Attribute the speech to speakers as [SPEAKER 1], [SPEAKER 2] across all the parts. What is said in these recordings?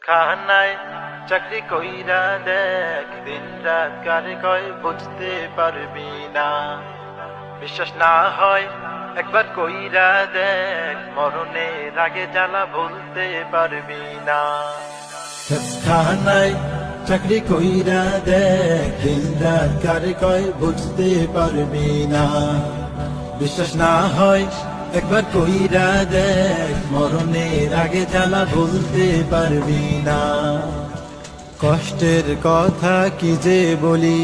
[SPEAKER 1] খানায় চাকরি কইরা দেখ, দিন রাত কারে কয় বুঝতে পারবি না। বিশ্বাস না হয় একবার কইরা দেখ, মরণের আগে জ্বালা ভুলতে পারবি না। খানায় চাকরি কইরা দেখ, দিন রাত কারে কয় বুঝতে পারবি না। বিশ্বাস না হয় একবার কইরা দেখ, মরণের আগে জ্বালা ভুলতে পারবি না। কষ্টের কথা কি যে বলি,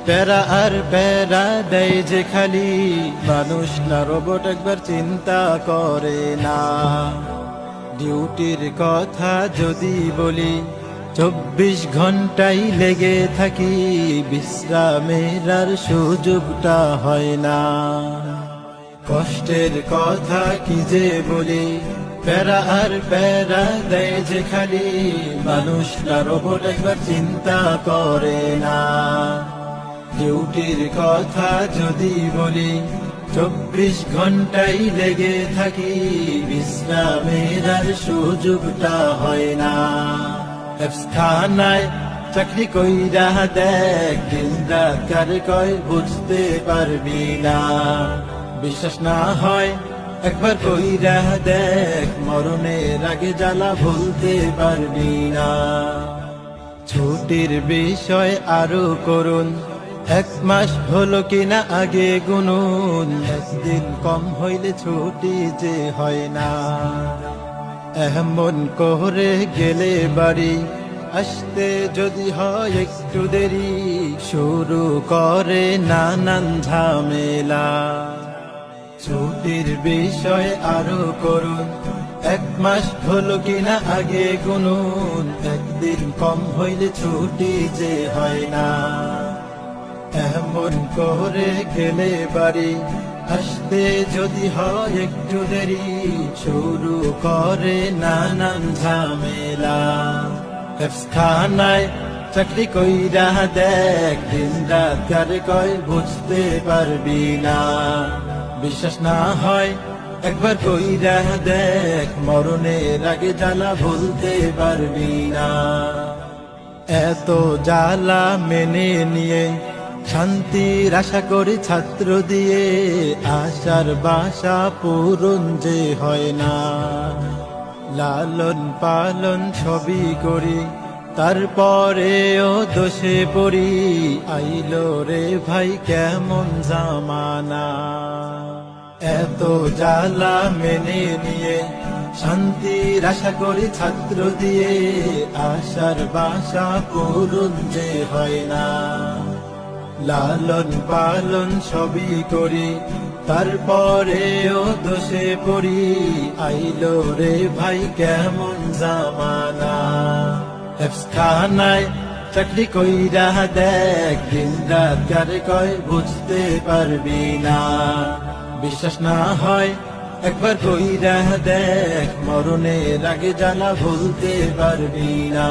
[SPEAKER 1] প্যারা আর প্যারা দেয় যে খালি, মানুষ না রোবট একবার চিন্তা করে না। ডিউটির কথা যদি বলি, 24 ঘন্টাই লেগে থাকি, বিশ্রামের আর সুযোগটা হয় না। কষ্টের কথা কি যে বলি, প্যারা আর প্যারা দেয় যে খালি, মানুষ না রোবট একবার চিন্তা করে না। ডিউটির কথা যদি বলি, 24 ঘন্টাই লেগে থাকি, বিশ্রামের আর সুযোগটা হয় না। খানায় চাকরি কইরা দেখ, দিন রাত কারে কয় বুঝতে পারবি না। বিশ্বাস না হয় একবার কইরা দেখ, মরণের আগে জ্বালা ভুলতে পারবি না। ছুটির বিষয় আরো করুন, 1 মাস হলো কিনা আগে গুনুন, একদিন কম হইলে ছুটি যে হয় না। এমন করে গেলে বাড়ি আসতে যদি হয় একটু দেরি, শুরু করে নানান ঝামেলা। ছুটির বিষয় আরো করুন, 1 মাস হলো কিনা আগে গুনুন, একদিন কম হইলে ছুটি যে হয় না। এমন করে গেলে বাড়ি আসতে যদি হয় একটু দেরি, শুরু করে নানান ঝামেলা। খানায় চাকরি কইরা দেখ, দিন রাত কারে কয় বুঝতে পারবি না। বিশ্বাস না হয় একবার কইরা দেখ, মরণের আগে জ্বালা ভুলতে পারবি না। এত জ্বালা মেনে নিয়ে শান্তির আশা করি ছাত্র দিয়ে, আশার বাসা পূরণ যে হয় না। লালন পালন সবই করি, তারপরেও দোষে পড়ি, আইলো রে ভাই কেমন জামানা। এত জ্বালা মেনে নিয়ে শান্তির আশা করি ছাত্র দিয়ে, আশার বাসা পূরণ যে হয় না। লালন পালন সবই করি, তারপরেও দোষে পড়ি, আইলো রে ভাই কেমন জামানা। খানায় চাকরি কইরা দেখ, দিন রাত কারে কয় বুঝতে পারবি না। বিশ্বাস না হয় একবার কইরা দেখ, মরণের আগে জ্বালা ভুলতে পারবি না।